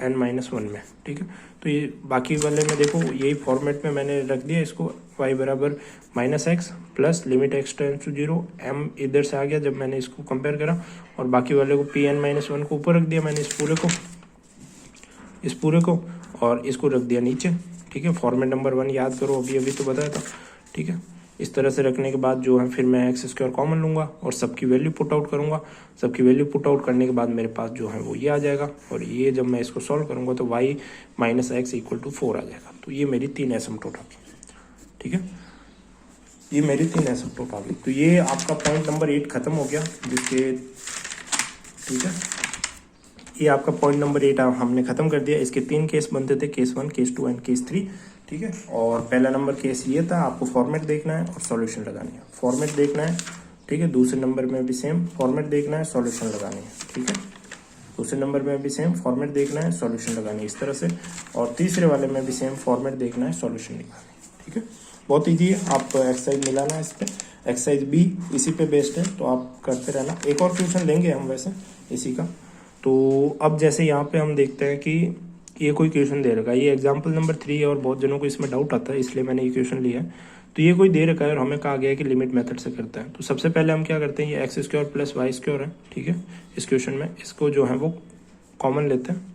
एन माइनस वन में, ठीक है। तो ये बाकी वाले में देखो यही फॉर्मेट में मैंने रख दिया इसको, वाई बराबर -x plus limit x tends to 0, m इधर से आ गया जब मैंने इसको कंपेयर करा, और बाकी वाले को पी एन माइनस वन को ऊपर रख दिया मैंने, इस पूरे को और इसको रख दिया नीचे, ठीक है। फॉर्मेट नंबर 1 याद करो, अभी तो बताया था, ठीक है। इस तरह से रखने के बाद जो है फिर मैं एक्स स्क्वायर कॉमन लूँगा और सबकी वैल्यू पुट आउट करूँगा। सबकी वैल्यू पुट आउट करने के बाद मेरे पास जो है वो ये आ जाएगा, और ये जब मैं इसको सॉल्व करूँगा तो y minus x equal to 4 आ जाएगा। तो ये मेरी 3 एसिम्प्टोट आ गई, ठीक है, ये मेरी 3 एसिम्प्टोट आ गई। तो ये आपका पॉइंट नंबर 8 खत्म हो गया, जिसके, ठीक है, ये आपका पॉइंट नंबर 8 हमने खत्म कर दिया। इसके 3 केस बनते थे, केस 1, केस 2 एंड केस 3, ठीक है। और पहला नंबर केस ये था, आपको फॉर्मेट देखना है और सॉल्यूशन लगानी है, फॉर्मेट देखना है, ठीक है। दूसरे नंबर में भी सेम फॉर्मेट देखना है, सॉल्यूशन लगानी है, ठीक है। दूसरे नंबर में भी सेम फॉर्मेट देखना है, सॉल्यूशन लगानी है, इस तरह से। और तीसरे वाले में भी सेम फॉर्मेट देखना है, सॉल्यूशन निकालना है, ठीक है। बहुत ईजी है, आप एक्सरसाइज मिलाना है इस पर, एक्सरसाइज बी इसी पे बेस्ड है, तो आप करते रहना। एक और ट्यूशन लेंगे हम वैसे इसी का। तो अब जैसे यहाँ पे हम देखते हैं कि ये कोई क्वेश्चन दे रखा है, ये एग्जाम्पल नंबर 3 है, और बहुत जनों को इसमें डाउट आता है, इसलिए मैंने ये क्वेश्चन लिया है। तो ये कोई दे रखा है और हमें कहा गया है कि लिमिट मेथड से करते हैं। तो सबसे पहले हम क्या करते हैं, ये x square plus y square है, ठीक है, इस क्वेश्चन में इसको जो है वो कॉमन लेते हैं।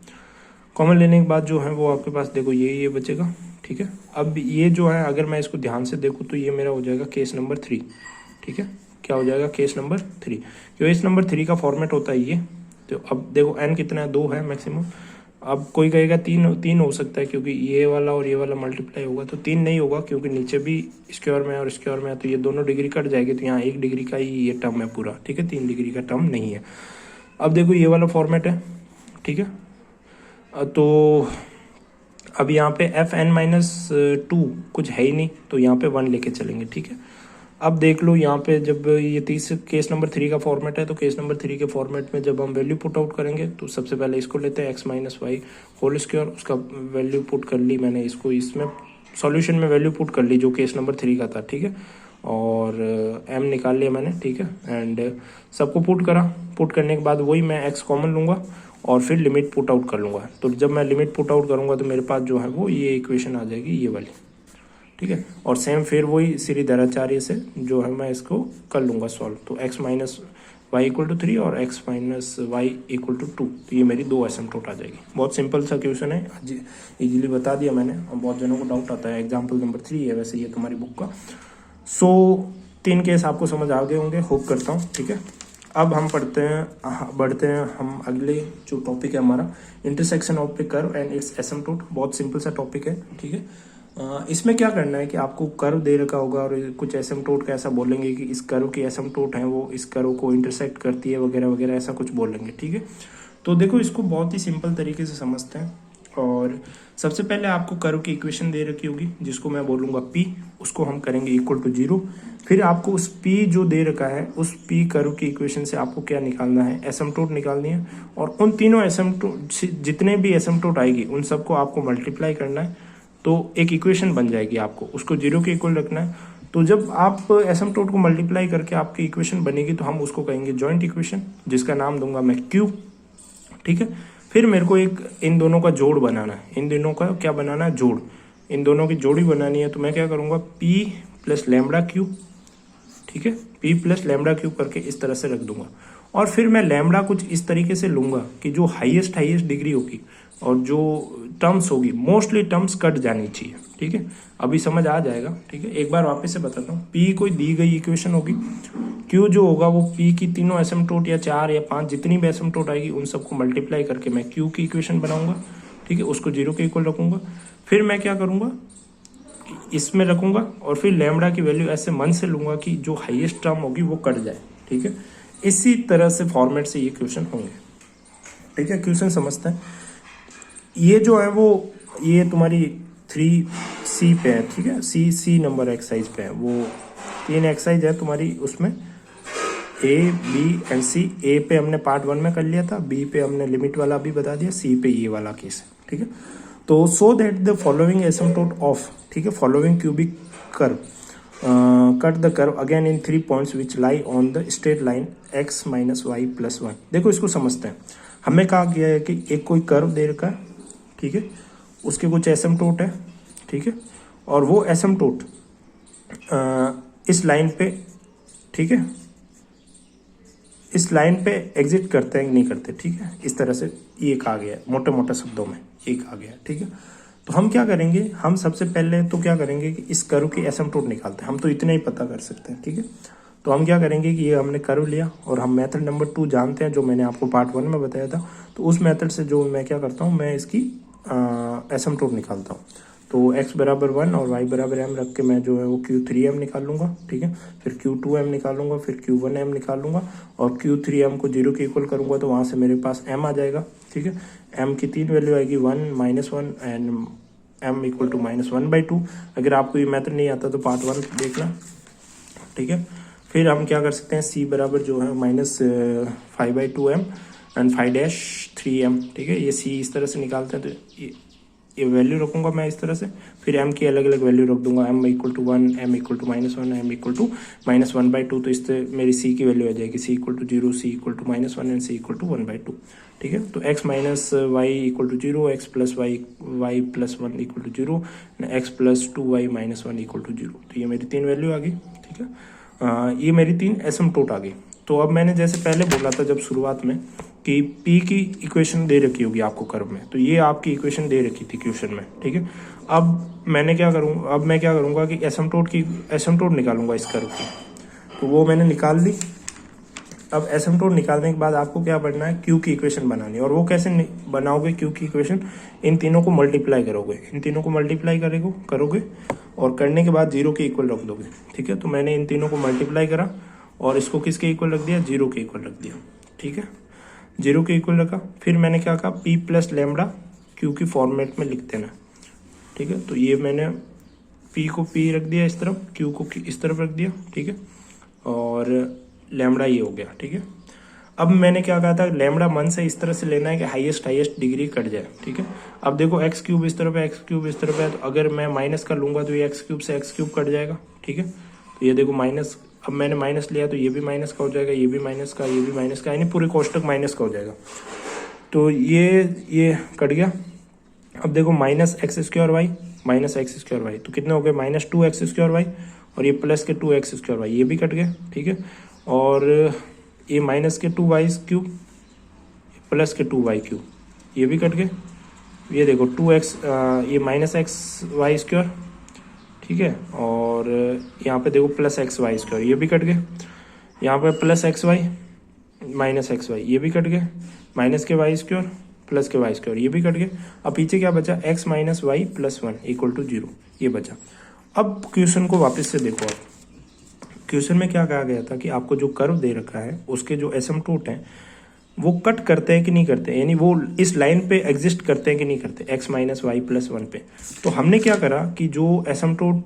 कॉमन लेने के बाद जो है वो आपके पास देखो ये बचेगा, ठीक है। अब ये जो है अगर मैं इसको ध्यान से देखूँ तो ये मेरा हो जाएगा केस नंबर 3, ठीक है। क्या हो जाएगा? Case number 3। केस नंबर 3 का फॉर्मेट होता है ये। तो अब देखो n कितना है? 2 है मैक्सिमम। अब कोई कहेगा 3 हो सकता है क्योंकि ये वाला और ये वाला मल्टीप्लाई होगा, तो 3 नहीं होगा क्योंकि नीचे भी स्क्वायर में और स्क्वायर में है, तो ये दोनों डिग्री कट जाएगी, तो यहाँ 1 डिग्री का ही ये टर्म है पूरा, ठीक है। 3 डिग्री का टर्म नहीं है। अब देखो ये वाला फॉर्मेट है, ठीक है। तो अब यहाँ पे fn-2 कुछ है ही नहीं, तो यहाँ पे 1 लेके चलेंगे, ठीक है। अब देख लो यहाँ पे जब ये केस नंबर 3 का फॉर्मेट है, तो केस नंबर 3 के फॉर्मेट में जब हम वैल्यू पुट आउट करेंगे तो सबसे पहले इसको लेते हैं x minus y whole square, उसका वैल्यू पुट कर ली मैंने, इसको इसमें सॉल्यूशन में वैल्यू पुट कर ली जो केस नंबर 3 का था, ठीक है। और m निकाल लिया मैंने, ठीक है। एंड सबको पुट करा, पुट करने के बाद वही मैं x कॉमन लूँगा और फिर लिमिट पुट आउट कर लूँगा। तो जब मैं लिमिट पुट आउट करूँगा तो मेरे पास जो है वो ये इक्वेशन आ जाएगी, ये वाली, ठीक है। और सेम फिर वही सीरीधराचार्य से जो है मैं इसको कर लूँगा सॉल्व। तो x minus y equal to 3 और x minus y equal to 2, तो ये मेरी 2 एसिम्प्टोट आ जाएगी। बहुत सिंपल सा क्वेश्चन है, इजीली बता दिया मैंने। और बहुत जनों को डाउट आता है, एग्जाम्पल नंबर 3 है वैसे ये तुम्हारी बुक का। सो 3 केस आपको समझ आ गए होंगे, होप करता हूँ, ठीक है। अब हम बढ़ते हैं हम अगले जो टॉपिक है हमारा, intersection of the curve and it's asymptote. बहुत सिंपल सा टॉपिक है, ठीक है। इसमें क्या करना है कि आपको कर्व दे रखा होगा और कुछ एसिम्प्टोट का ऐसा बोलेंगे कि इस कर्व की एसिम्प्टोट है वो इस कर्व को इंटरसेक्ट करती है वगैरह वगैरह, ऐसा कुछ बोलेंगे, ठीक है। तो देखो इसको बहुत ही सिंपल तरीके से समझते हैं। और सबसे पहले आपको कर्व की इक्वेशन दे रखी होगी जिसको मैं बोलूँगा P, उसको हम करेंगे इक्वल टू 0। फिर आपको उस P जो दे रखा है उस P कर्व की इक्वेशन से आपको क्या निकालना है? एसिम्प्टोट निकालनी है। और उन तीनों एसिम्प्टोट, जितने भी एसिम्प्टोट आएगी उन सबको आपको मल्टीप्लाई करना है, तो एक इक्वेशन बन जाएगी। आपको उसको 0 के इक्वल रखना है। तो जब आप एसिम्प्टोट को मल्टीप्लाई करके आपकी इक्वेशन बनेगी तो हम उसको कहेंगे जॉइंट इक्वेशन, जिसका नाम दूंगा मैं Q, ठीक है। फिर मेरे को एक इन दोनों का जोड़ बनाना है। इन दोनों का क्या बनाना है? जोड़। इन दोनों की जोड़ी बनानी है, तो मैं क्या करूँगा? P प्लस लैम्बडा क्यू, ठीक है। P प्लस लैम्बडा क्यू करके इस तरह से रख दूंगा। और फिर मैं लैम्बडा कुछ इस तरीके से लूँगा कि जो हाईएस्ट डिग्री होगी और जो टर्म्स होगी, मोस्टली टर्म्स कट जानी चाहिए, ठीक है। अभी समझ आ जाएगा, ठीक है। एक बार वापस से बताता हूँ। P कोई दी गई इक्वेशन होगी, Q जो होगा वो P की तीनों एसिम्प्टोट या 4 या 5 जितनी भी एसिम्प्टोट आएगी उन सबको मल्टीप्लाई करके मैं Q की इक्वेशन बनाऊंगा, ठीक है। उसको 0 के इक्वल रखूंगा। फिर मैं क्या करूंगा? इसमें रखूंगा और फिर लैम्बडा की वैल्यू ऐसे मन से लूंगा कि जो हाईएस्ट टर्म होगी वो कट जाए, ठीक है। इसी तरह से फॉर्मेट से ये क्वेश्चन होंगे, ठीक है। क्वेश्चन समझते हैं। ये जो है वो ये तुम्हारी 3C पे है, ठीक है। सी नंबर एक्सरसाइज पे है, वो 3 एक्सरसाइज है तुम्हारी, उसमें A, B and C। A पे हमने पार्ट 1 में कर लिया था, B पे हमने लिमिट वाला भी बता दिया, C पे ये वाला केस है, ठीक है। तो so that the following asymptote of, ठीक है, following cubic curve cut the curve again in 3 points which lie on the straight line x minus y plus 1। देखो इसको समझते हैं। हमें कहा गया है कि एक कोई कर्व दे रखा है, ठीक है, उसके कुछ एसिम्प्टोट है, ठीक है, और वो एसिम्प्टोट इस लाइन पे, ठीक है, इस लाइन पे एग्जिट करते हैं कि नहीं करते, ठीक है। इस तरह से ये कहा गया है, मोटे मोटे शब्दों में ये कहा गया है, ठीक है। तो हम क्या करेंगे? हम सबसे पहले तो क्या करेंगे कि इस कर्व की एसिम्प्टोट निकालते हैं। हम तो इतना ही पता कर सकते हैं, ठीक है। तो हम क्या करेंगे कि ये हमने कर्व लिया और हम मेथड नंबर 2 जानते हैं जो मैंने आपको पार्ट 1 में बताया था। तो उस मेथड से जो मैं क्या करता हूँ, मैं इसकी एसिम्प्टोट निकालता हूँ। तो x बराबर 1 और y बराबर m रख के मैं जो है वो Q3m निकाल लूँगा, ठीक है। फिर Q2m निकाल लूँगा, फिर Q1m निकाल लूँगा और Q3m को 0 के इक्वल करूँगा तो वहाँ से मेरे पास m आ जाएगा, ठीक है। m की 3 वैल्यू आएगी, 1 -1 एंड m इक्वल टू -1/2। अगर आपको ये मेथड नहीं आता तो पार्ट 1 देखना, ठीक है। फिर हम क्या कर सकते हैं? c बराबर जो है -5/2m एंड 5-3m, ठीक है। ये c इस तरह से निकालते हैं, तो ये वैल्यू रखूंगा मैं इस तरह से। फिर m की अलग अलग वैल्यू रख दूंगा, m equal to 1, m equal to -1, m equal to -1/2। तो इससे मेरी c की वैल्यू आ जाएगी, c equal to 0, c equal to -1 and c equal to 1/2, ठीक है। तो x minus y equal to 0, x plus y plus 1 equal to 0, x plus 2y minus 1 equal to 0। तो ये मेरी 3 वैल्यू आ गई, ठीक है। ये मेरी 3 एसिम्प्टोट आ गई। तो अब मैंने जैसे पहले बोला था जब शुरुआत में कि पी की इक्वेशन दे रखी होगी आपको कर्व में, तो ये आपकी इक्वेशन दे रखी थी क्वेश्चन में, ठीक है। अब मैं क्या करूँगा कि एसिम्पटोट निकालूंगा इस कर्व की, तो वो मैंने निकाल ली। अब एसिम्पटोट निकालने के बाद आपको क्या बनना है, क्यू की इक्वेशन बनानी है। और वो कैसे बनाओगे क्यू की इक्वेशन, इन तीनों को मल्टीप्लाई करोगे और करने के बाद जीरो के इक्वल रख दोगे, ठीक है। तो मैंने इन तीनों को मल्टीप्लाई करा और इसको किसके इक्वल रख दिया, जीरो के इक्वल रख दिया, ठीक है। जीरो के इक्वल रखा, फिर मैंने क्या कहा, पी प्लस लैम्बडा क्यू की फॉर्मेट में लिख देना, ठीक है। तो ये मैंने पी को पी रख दिया इस तरफ, क्यू को इस तरफ रख दिया, ठीक है। और लैम्बडा ये हो गया, ठीक है। अब मैंने क्या कहा था, लैम्बडा मन से इस तरह से लेना है कि हाईएस्ट डिग्री कट जाए, ठीक है। अब देखो एक्स क्यूब इस तरफ है, एक्स क्यूब इस तरफ है, तो अगर मैं माइनस का लूंगा तो ये एक्स क्यूब से एक्स क्यूब कट जाएगा, ठीक है। तो ये देखो माइनस, अब मैंने माइनस लिया तो ये भी माइनस का हो जाएगा, ये भी माइनस का, ये भी माइनस का, यानी पूरे कोष्टक माइनस का हो जाएगा। तो ये कट गया। अब देखो minus x square y minus x square y, तो कितने हो गए, माइनस 2x स्क्वायर वाई, और ये प्लस के 2x स्क्वायर वाई, ये भी कट गए, ठीक है। और ये माइनस के 2y क्यूब प्लस के 2y क्यूब, ये भी कट गए। ये देखो 2x, ये माइनस एक्स वाई स्क्वायर, ठीक है। और यहाँ पे देखो प्लस एक्स वाई स्क्वायर, ये भी कट गए। यहाँ पे plus x y minus x y, ये भी कट गए। Minus k y square plus k y square, ये भी कट गए। अब पीछे क्या बचा, x minus y plus 1 equal to 0, ये बचा। अब क्वेश्चन को वापस से देखो आप, क्वेश्चन में क्या कहा गया था कि आपको जो कर्व दे रखा है उसके जो एसिम्पटोट हैं वो कट करते हैं कि नहीं करते, यानी वो इस लाइन पे एग्जिस्ट करते हैं कि नहीं करते, x माइनस वाई प्लस 1 पे। तो हमने क्या करा कि जो एसिम्पटोट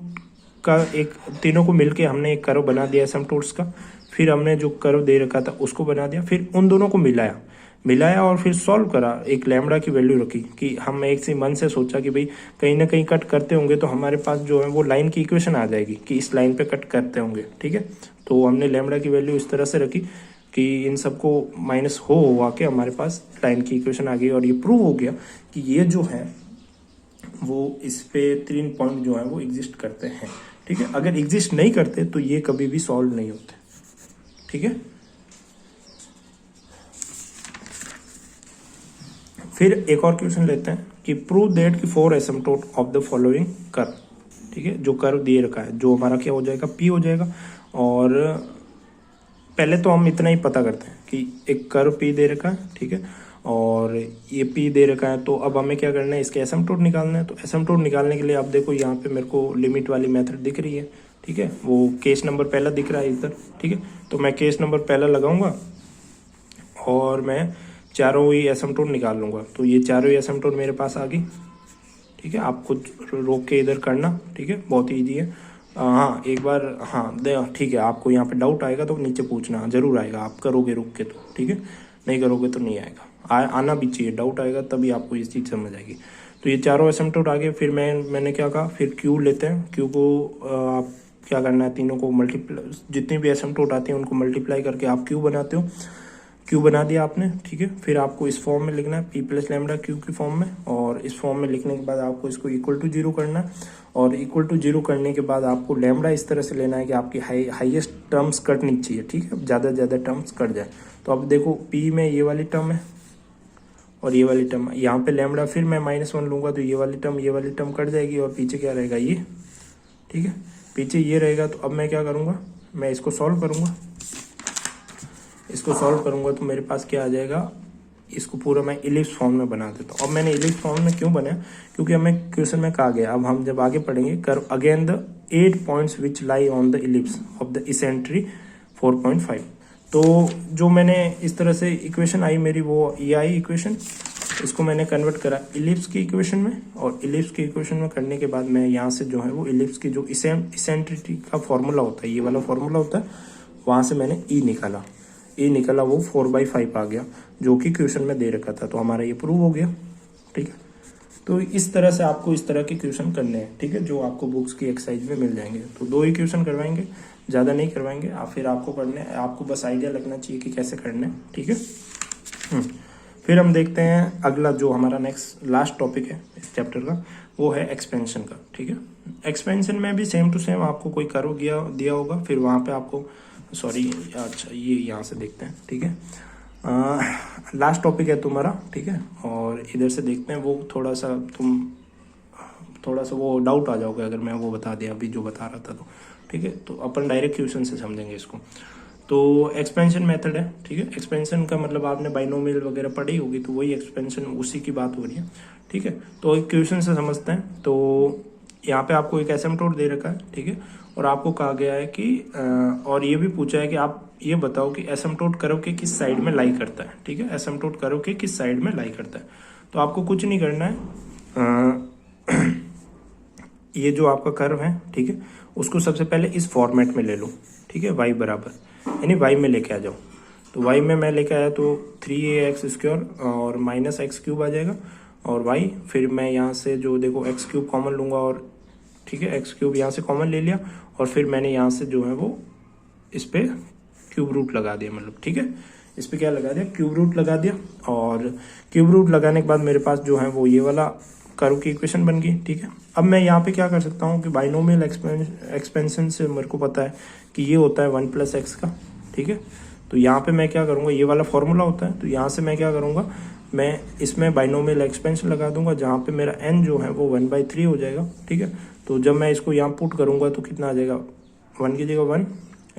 का एक, तीनों को मिलके हमने एक कर्व बना दिया एसिम्पटोट्स का, फिर हमने जो कर्व दे रखा था उसको बना दिया, फिर उन दोनों को मिलाया और फिर सॉल्व करा, एक लैम्बडा की वैल्यू रखी कि हम एक से मन से सोचा कि भाई कहीं ना कहीं कट करते होंगे तो हमारे पास जो है वो लाइन की इक्वेशन आ जाएगी कि इस लाइन पे कट करते होंगे, ठीक है। तो हमने लैम्बडा की वैल्यू इस तरह से रखी कि इन सबको माइनस हुआ के हमारे पास लाइन की इक्वेशन आ गई। और ये प्रूव हो गया कि ये जो है वो इस पे 3 पॉइंट जो है वो एग्जिस्ट करते हैं, ठीक है। अगर एग्जिस्ट नहीं करते तो ये कभी भी सॉल्व नहीं होते, ठीक है। फिर एक और क्वेश्चन लेते हैं कि प्रूव दैट कि 4 एसिम्पटोट ऑफ द फॉलोइंग कर्व, ठीक है। जो कर्व दिए रखा है, जो हमारा क्या हो जाएगा, पी हो जाएगा। और पहले तो हम इतना ही पता करते हैं कि एक कर्व पी दे रखा है, ठीक है, और ये पी दे रखा है। तो अब हमें क्या करना है, इसके एसिम्पटोट निकालना है। तो एसिम्पटोट निकालने के लिए अब देखो यहाँ पे मेरे को लिमिट वाली मेथड दिख रही है, ठीक है। वो केस नंबर पहला दिख रहा है इधर, ठीक है। तो मैं केस नंबर पहला लगाऊंगा और मैं चारों ही एसिम्पटोट निकाल लूंगा। तो ये चारों ही एसिम्पटोट मेरे पास आ गई, ठीक है। आपको रोक के इधर करना, ठीक है, बहुत ईजी है। हाँ एक बार, हाँ ठीक है, आपको यहाँ पे डाउट आएगा तो नीचे पूछना, जरूर आएगा, आप करोगे रुक के तो, ठीक है, नहीं करोगे तो नहीं आएगा। आना भी चाहिए, डाउट आएगा तभी आपको ये चीज़ समझ आएगी। तो ये चारों एसिम्पटोट आ गए। फिर मैंने क्या कहा, फिर क्यू लेते हैं। क्यू को आप क्या करना है, तीनों को मल्टीप्लाई, जितनी भी एसिम्पटोट आती हैं उनको मल्टीप्लाई करके आप क्यू बनाते हो। क्यू बना दिया आपने, ठीक है। फिर आपको इस फॉर्म में लिखना है, पी प्लस लैम्बडा क्यू की फॉर्म में, और इस फॉर्म में लिखने के बाद आपको इसको इक्वल टू 0 करना है। और इक्वल टू 0 करने के बाद आपको लैम्बडा इस तरह से लेना है कि आपकी हाईएस्ट टर्म्स कटनी चाहिए, ठीक है, ज़्यादा से ज़्यादा टर्म्स कट जाए। तो अब देखो पी में ये वाली टर्म है और ये वाली टर्म, यहाँ पे लैम्बडा फिर मैं -1 लूँगा तो ये वाली टर्म कट जाएगी और पीछे क्या रहेगा, ये, ठीक है, पीछे ये रहेगा। तो अब मैं क्या करूँगा, मैं इसको सॉल्व करूँगा। इसको सॉल्व करूंगा तो मेरे पास क्या आ जाएगा, इसको पूरा मैं इलिप्स फॉर्म में बना देता हूँ। अब मैंने इलिप्स फॉर्म में क्यों बनाया, क्योंकि हमें क्वेश्चन में कहा गया, अब हम जब आगे पढ़ेंगे, curve again the 8 points which lie on the ellipse of the eccentricity 4.5। तो जो मैंने इस तरह से इक्वेशन आई मेरी, वो ये आई इक्वेशन, इसको मैंने कन्वर्ट करा इलिप्स की इक्वेशन में। और इलिप्स की इक्वेशन में करने के बाद मैं यहाँ से जो है वो इलिप्स की जो इसेंट्रिटी का फॉर्मूला होता है, ये वाला फॉर्मूला होता है, वहाँ से मैंने ई निकला, वो 4/5 आ गया, जो कि क्वेश्चन में दे रखा था। तो हमारा ये प्रूव हो गया, ठीक है। तो इस तरह से आपको इस तरह के क्वेश्चन करने हैं, ठीक है, जो आपको बुक्स की एक्सरसाइज में मिल जाएंगे। तो 2 ही क्वेश्चन करवाएंगे, ज़्यादा नहीं करवाएंगे। फिर आपको करने, आपको बस आइडिया लगना चाहिए कि कैसे करने हैं, ठीक है। फिर हम देखते हैं अगला, जो हमारा नेक्स्ट लास्ट टॉपिक है इस चैप्टर का, वो है एक्सपेंशन का, ठीक है। एक्सपेंशन में भी सेम टू सेम आपको कोई कर्व दिया होगा, फिर वहाँ पे आपको, सॉरी अच्छा ये यहाँ से देखते हैं, ठीक है। लास्ट टॉपिक है तुम्हारा, ठीक है। और इधर से देखते हैं, वो थोड़ा सा वो डाउट आ जाओगे अगर मैं वो बता दिया अभी जो बता रहा था तो, ठीक है। तो अपन डायरेक्ट क्वेश्चन से समझेंगे इसको। तो एक्सपेंशन मेथड है, ठीक है। एक्सपेंशन का मतलब आपने बाइनोमियल वगैरह पढ़ी होगी, तो वही एक्सपेंशन, उसी की बात हो रही है, ठीक है। तो एक क्वेश्चन से समझते हैं। तो यहाँ पे आपको एक एसिम्पटोट दे रखा है, ठीक है। और आपको कहा गया है कि और ये भी पूछा है कि आप ये बताओ कि एसिम्पटोट कर्व के किस साइड में लाई करता है, ठीक है। एसिम्पटोट कर्व के किस साइड में लाई करता है। तो आपको कुछ नहीं करना है, ये जो आपका कर्व है, ठीक है, उसको सबसे पहले इस फॉर्मेट में ले लो, ठीक है। y बराबर यानी y में लेके आ जाओ। तो y में मैं लेके आया तो 3ax² और माइनस एक्स क्यूब आ जाएगा, और y फिर मैं यहाँ से जो देखो एक्स क्यूब कॉमन लूँगा, और ठीक है एक्स क्यूब यहाँ से कॉमन ले लिया, और फिर मैंने यहाँ से जो है वो इस पर क्यूब रूट लगा दिया, मतलब ठीक है, इस पर क्या लगा दिया, क्यूब रूट लगा दिया। और क्यूब रूट लगाने के बाद मेरे पास जो है वो ये वाला कर्व की इक्वेशन बन गई, ठीक है। अब मैं यहाँ पे क्या कर सकता हूँ कि बाइनोमियल एक्सपेंशन से मेरे को पता है कि ये होता है 1 + x का, ठीक है। तो यहाँ पे मैं क्या करूँगा, ये वाला फॉर्मूला होता है, तो यहाँ से मैं क्या करूँगा, मैं इसमें बाइनोमियल एक्सपेंशन लगा दूंगा, जहाँ पे मेरा n जो है वो 1/3 हो जाएगा, ठीक है। तो जब मैं इसको यहाँ पुट करूँगा तो कितना आ जाएगा, 1 की जगह 1,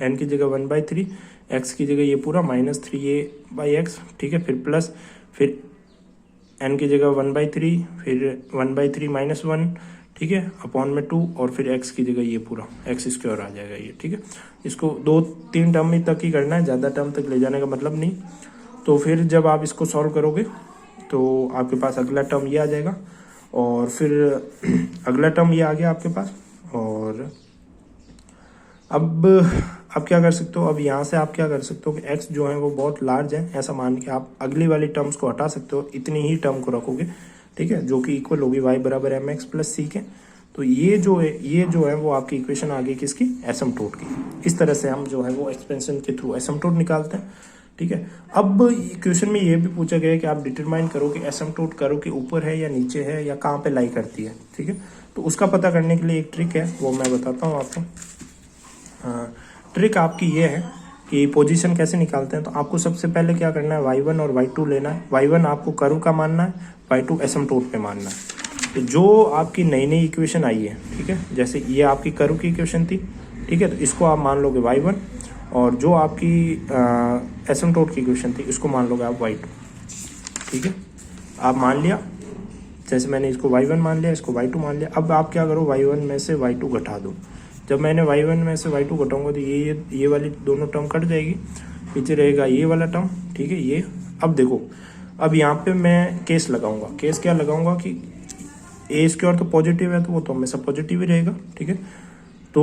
n की जगह 1/3, x की जगह ये पूरा -3a/x, ठीक है। फिर प्लस, फिर n की जगह 1/3, फिर 1/3 - 1, ठीक है, अपॉन में 2, और फिर x की जगह ये पूरा x² आ जाएगा ये, ठीक है। इसको 2-3 टर्म तक ही करना है, ज़्यादा टर्म तक ले जाने का मतलब नहीं। तो फिर जब आप इसको सॉल्व करोगे तो आपके पास अगला टर्म ये आ जाएगा, और फिर अगला टर्म ये आ गया आपके पास। और अब क्या कर सकते हो, अब यहाँ से आप क्या कर सकते हो कि x जो है वो बहुत लार्ज है, ऐसा मान के आप अगली वाली टर्म्स को हटा सकते हो, इतनी ही टर्म को रखोगे, ठीक है, जो कि इक्वल होगी y बराबर mx + c के। तो ये जो है वो आपकी इक्वेशन आ गई किसकी, एसिम्पटोट की। इस तरह से हम जो है वो एक्सपेंशन के थ्रू एसिम्पटोट निकालते हैं, ठीक है। अब क्वेश्चन में ये भी पूछा गया है कि आप डिटरमाइन करो कि एसिम्पटोट कर्व के ऊपर है या नीचे है या कहाँ पे लाई करती है, ठीक है। तो उसका पता करने के लिए एक ट्रिक है, वो मैं बताता हूँ आपको। ट्रिक आपकी ये है कि पोजीशन कैसे निकालते हैं। तो आपको सबसे पहले क्या करना है, y1 और y2 लेना है। y1 आपको कर्व का मानना है, y2 एसिम्पटोट पे मानना है। तो जो आपकी नई नई इक्वेशन आई है, ठीक है, जैसे ये आपकी कर्व की इक्वेशन थी, ठीक है, तो इसको आप मान लोगे y1, और जो आपकी एसिम्पटोट की इक्वेशन थी इसको मान लोगे आप y2, ठीक है। आप मान लिया, जैसे मैंने इसको y1 मान लिया, इसको y2 मान लिया। अब आप क्या करो, y1 में से y2 घटा दो। जब मैंने y1 में से y2 घटाऊंगा तो ये वाली दोनों टर्म कट जाएगी, पीछे रहेगा ये वाला टर्म, ठीक है, ये। अब देखो, अब यहाँ पे मैं केस लगाऊंगा। केस क्या लगाऊंगा कि a² तो पॉजिटिव है, तो वो तो हमेशा पॉजिटिव ही रहेगा, ठीक है। तो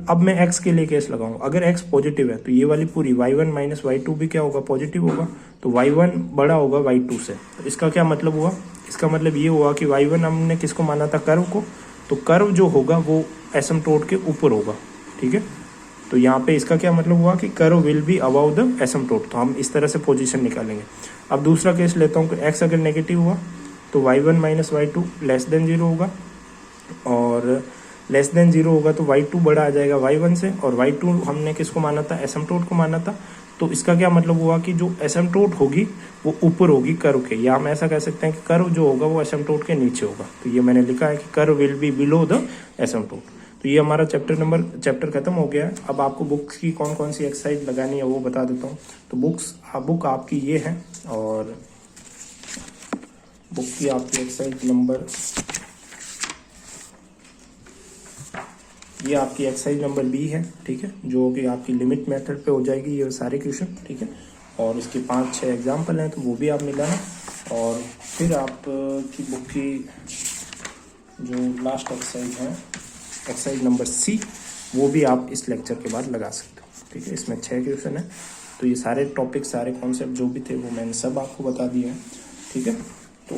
अब मैं x के लिए केस लगाऊंगा। अगर x पॉजिटिव है तो ये वाली पूरी y1 - y2 भी क्या होगा, पॉजिटिव होगा। तो y1 बड़ा होगा y2 से। तो इसका क्या मतलब हुआ, इसका मतलब ये हुआ कि y1 हमने किसको माना था, कर्व को। तो कर्व जो होगा वो एसिम्पटोट के ऊपर होगा, ठीक है। तो यहाँ पे इसका क्या मतलब हुआ कि curve will be above the asymptote. तो हम इस तरह से पोजीशन निकालेंगे। अब दूसरा केस लेता हूँ कि x अगर नेगेटिव हुआ तो y1 - y2 <0 होगा, और <0 होगा तो y2 बड़ा आ जाएगा y1 से, और y2 हमने किसको माना था, एसिम्पटोट को माना था। तो इसका क्या मतलब हुआ कि जो एसिम्पटोट होगी वो ऊपर होगी कर्व के, या हम ऐसा कह सकते हैं कि कर्व जो होगा वो एसिम्पटोट के नीचे होगा। तो ये मैंने लिखा है कि curve will be below the asymptote. तो ये हमारा चैप्टर खत्म हो गया है। अब आपको बुक्स की कौन कौन सी एक्सरसाइज लगानी है वो बता देता हूँ। तो बुक आपकी ये है, और बुक की आपकी एक्सरसाइज नंबर, ये आपकी एक्सरसाइज नंबर बी है, ठीक है, जो कि आपकी लिमिट मेथड पे हो जाएगी ये सारे क्वेश्चन, ठीक है। और इसके 5-6 एग्जाम्पल हैं, तो वो भी आप मिलाना। और फिर आप की बुक की जो लास्ट एक्सरसाइज है, एक्सरसाइज नंबर सी, वो भी आप इस लेक्चर के बाद लगा सकते हो, ठीक है। इसमें 6 क्वेश्चन है। तो ये सारे टॉपिक, सारे कॉन्सेप्ट जो भी थे वो मैंने सब आपको बता दिए हैं, ठीक है। तो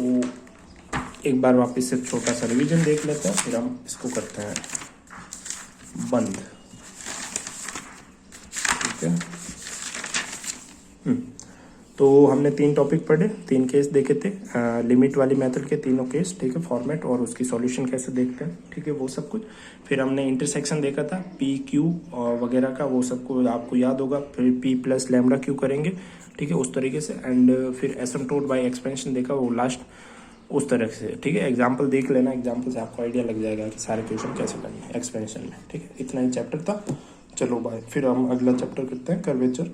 एक बार वापस से छोटा सा रिवीजन देख लेते हैं, फिर हम इसको करते हैं बंद, ठीक है। तो हमने 3 टॉपिक पढ़े, 3 केस देखे थे, लिमिट वाली मेथड के तीनों केस, ठीक है, फॉर्मेट और उसकी सॉल्यूशन कैसे देखते हैं, ठीक है, वो सब कुछ। फिर हमने इंटरसेक्शन देखा था पी क्यू वगैरह का, वो सबको आपको याद होगा। फिर पी प्लस लैम्डा क्यू करेंगे, ठीक है, उस तरीके से। एंड फिर एसिम्पटोट बाय एक्सपेंशन देखा, वो लास्ट उस तरह से, ठीक है। एग्जाम्पल देख लेना, एग्जाम्पल से आपको आइडिया लग जाएगा कि सारे क्वेश्चन कैसे करने हैं एक्सपेंशन में, ठीक है। इतना ही चैप्टर था। चलो बाय, फिर हम अगला चैप्टर करते हैं कर्वेचर।